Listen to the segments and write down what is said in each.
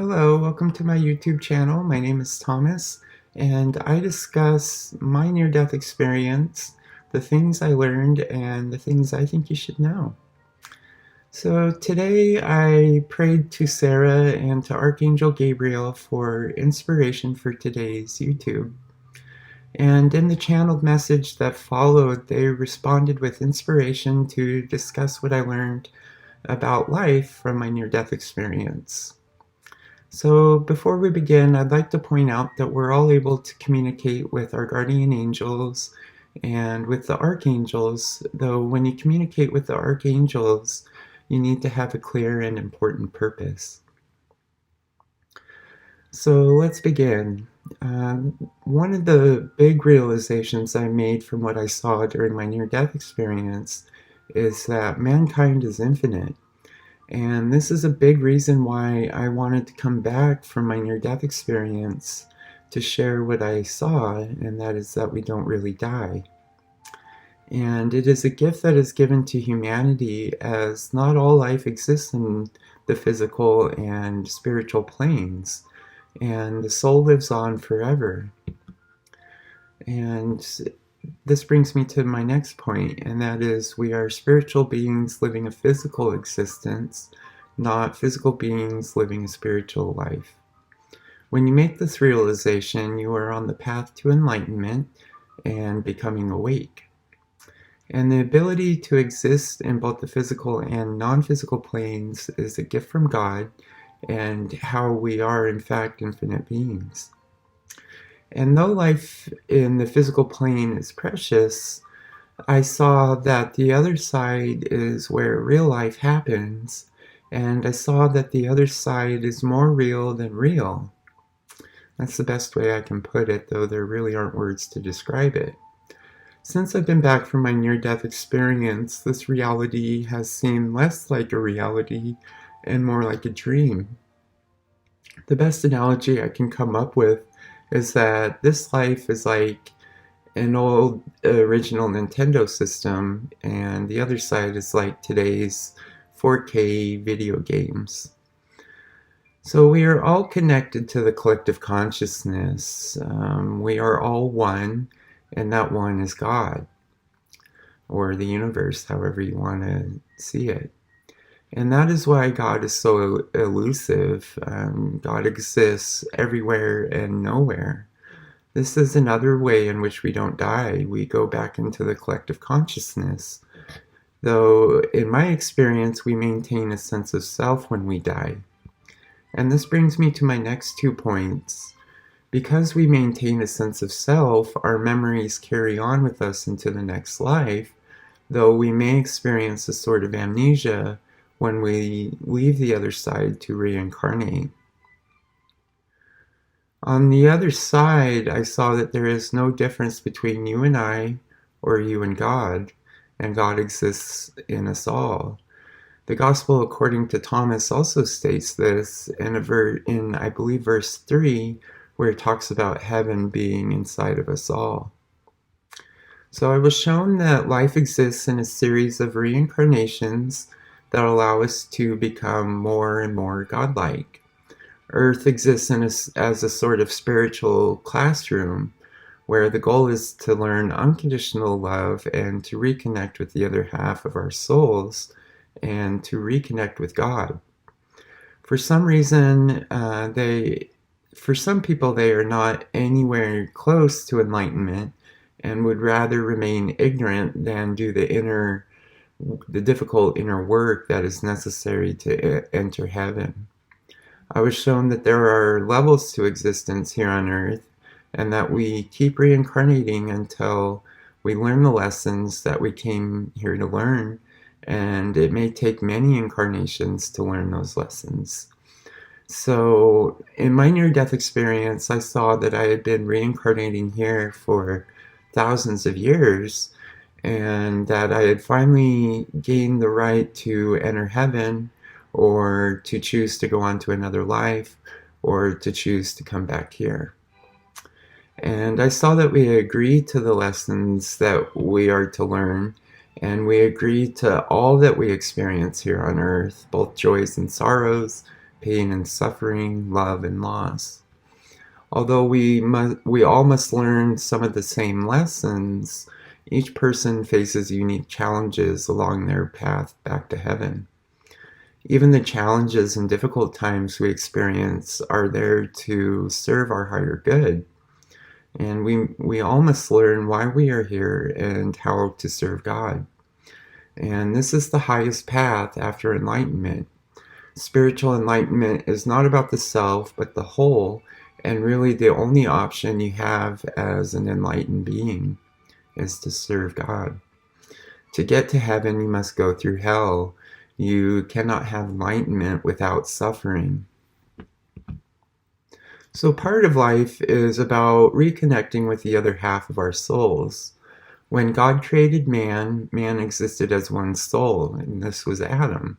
Hello, welcome to my YouTube channel. My name is Thomas, and I discuss my near-death experience, the things I learned, and the things I think you should know. So today I prayed to Sarah and to Archangel Gabriel for inspiration for today's YouTube. And in the channeled message that followed, they responded with inspiration to discuss what I learned about life from my near-death experience. So before we begin, I'd like to point out that we're all able to communicate with our guardian angels and with the archangels, though when you communicate with the archangels, you need to have a clear and important purpose. So let's begin. One of the big realizations I made from what I saw during my near-death experience is that mankind is infinite. And this is a big reason why I wanted to come back from my near-death experience to share what I saw, and that is that we don't really die. And it is a gift that is given to humanity, as not all life exists in the physical and spiritual planes, and the soul lives on forever. And this brings me to my next point, and that is we are spiritual beings living a physical existence, not physical beings living a spiritual life. When you make this realization, you are on the path to enlightenment and becoming awake. And the ability to exist in both the physical and non-physical planes is a gift from God, and how we are in fact infinite beings. And though life in the physical plane is precious, I saw that the other side is where real life happens, and I saw that the other side is more real than real. That's the best way I can put it, though there really aren't words to describe it. Since I've been back from my near-death experience, this reality has seemed less like a reality and more like a dream. The best analogy I can come up with is that this life is like an old original Nintendo system, and the other side is like today's 4K video games. So we are all connected to the collective consciousness. We are all one, and that one is God, or the universe, however you want to see it. And that is why God is so elusive. God exists everywhere and nowhere. This is another way in which we don't die. We go back into the collective consciousness. Though, in my experience, we maintain a sense of self when we die. And this brings me to my next 2 points. Because we maintain a sense of self, our memories carry on with us into the next life, though we may experience a sort of amnesia when we leave the other side to reincarnate. On the other side, I saw that there is no difference between you and I, or you and God exists in us all. The Gospel according to Thomas also states this in I believe, verse 3, where it talks about heaven being inside of us all. So I was shown that life exists in a series of reincarnations that allow us to become more and more godlike. Earth exists as a sort of spiritual classroom where the goal is to learn unconditional love and to reconnect with the other half of our souls and to reconnect with God. For some reason, for some people, they are not anywhere close to enlightenment and would rather remain ignorant than do the difficult inner work that is necessary to enter heaven. I was shown that there are levels to existence here on earth, and that we keep reincarnating until we learn the lessons that we came here to learn, and it may take many incarnations to learn those lessons. So in my near-death experience, I saw that I had been reincarnating here for thousands of years, and that I had finally gained the right to enter heaven, or to choose to go on to another life, or to choose to come back here. And I saw that we agreed to the lessons that we are to learn, and we agreed to all that we experience here on earth, both joys and sorrows, pain and suffering, love and loss. Although we all must learn some of the same lessons, each person faces unique challenges along their path back to heaven. Even the challenges and difficult times we experience are there to serve our higher good. And we all must learn why we are here and how to serve God. And this is the highest path after enlightenment. Spiritual enlightenment is not about the self, but the whole, and really the only option you have as an enlightened being is to serve God. To get to heaven, you must go through hell. You cannot have enlightenment without suffering. So part of life is about reconnecting with the other half of our souls. When God created man, man existed as one soul, and this was Adam.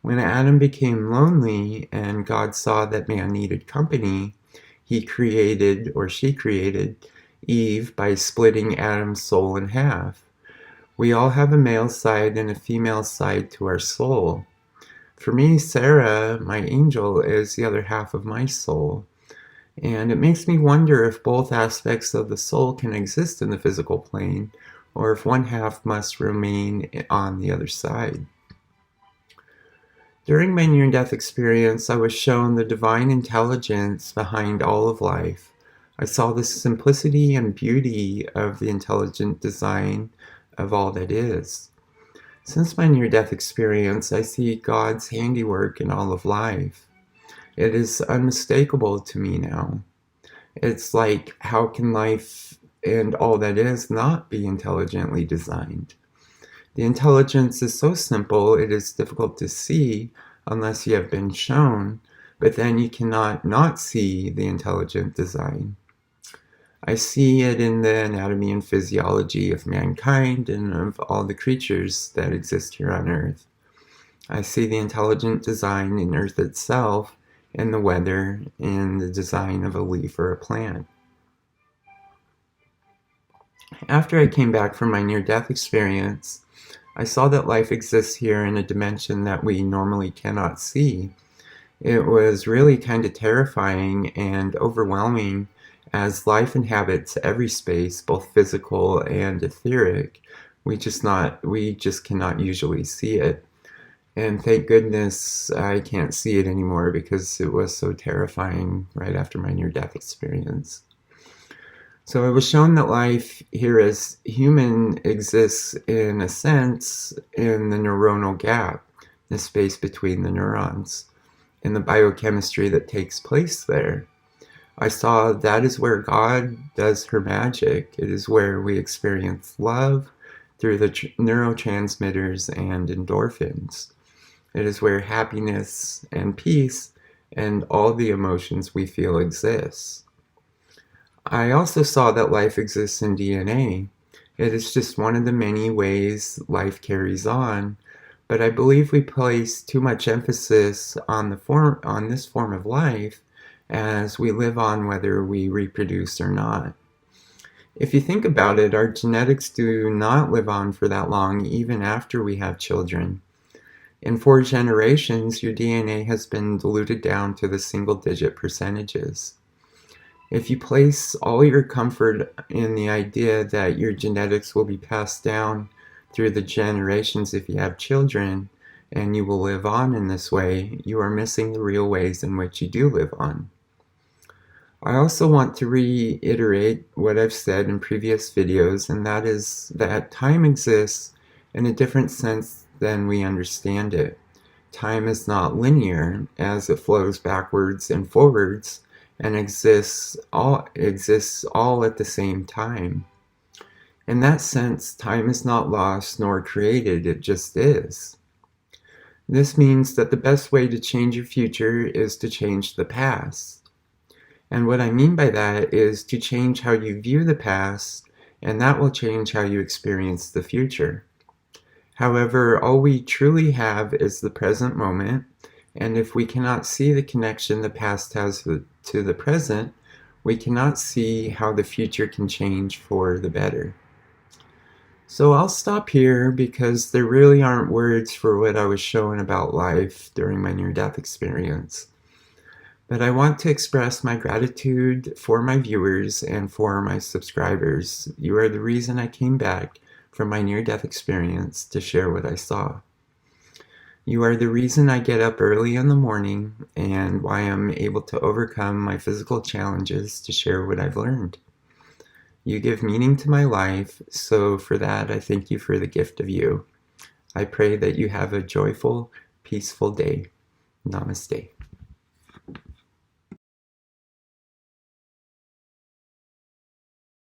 When Adam became lonely and God saw that man needed company, he created, or she created, Eve by splitting Adam's soul in half. We all have a male side and a female side to our soul. For me, Sarah, my angel, is the other half of my soul. And it makes me wonder if both aspects of the soul can exist in the physical plane, or if one half must remain on the other side. During my near-death experience, I was shown the divine intelligence behind all of life. I saw the simplicity and beauty of the intelligent design of all that is. Since my near-death experience, I see God's handiwork in all of life. It is unmistakable to me now. It's like, how can life and all that is not be intelligently designed? The intelligence is so simple, it is difficult to see unless you have been shown, but then you cannot not see the intelligent design. I see it in the anatomy and physiology of mankind and of all the creatures that exist here on Earth. I see the intelligent design in Earth itself, and the weather, and the design of a leaf or a plant. After I came back from my near-death experience, I saw that life exists here in a dimension that we normally cannot see. It was really kind of terrifying and overwhelming, as life inhabits every space, both physical and etheric. We just cannot usually see it. And thank goodness I can't see it anymore, because it was so terrifying right after my near-death experience. So I was shown that life here as human exists in a sense in the neuronal gap, the space between the neurons, in the biochemistry that takes place there. I saw that is where God does her magic. It is where we experience love through the neurotransmitters and endorphins. It is where happiness and peace and all the emotions we feel exist. I also saw that life exists in DNA. It is just one of the many ways life carries on, but I believe we place too much emphasis on this form of life as we live on whether we reproduce or not. If you think about it, our genetics do not live on for that long even after we have children. In 4 generations, your DNA has been diluted down to the single-digit percentages. If you place all your comfort in the idea that your genetics will be passed down through the generations if you have children, and you will live on in this way, you are missing the real ways in which you do live on. I also want to reiterate what I've said in previous videos, and that is that time exists in a different sense than we understand it. Time is not linear, as it flows backwards and forwards and exists all at the same time. In that sense, time is not lost nor created, it just is. This means that the best way to change your future is to change the past. And what I mean by that is to change how you view the past, and that will change how you experience the future. However, all we truly have is the present moment, and if we cannot see the connection the past has to the present, we cannot see how the future can change for the better. So I'll stop here because there really aren't words for what I was shown about life during my near-death experience. But I want to express my gratitude for my viewers and for my subscribers. You are the reason I came back from my near-death experience to share what I saw. You are the reason I get up early in the morning and why I'm able to overcome my physical challenges to share what I've learned. You give meaning to my life, so for that I thank you for the gift of you. I pray that you have a joyful, peaceful day. Namaste.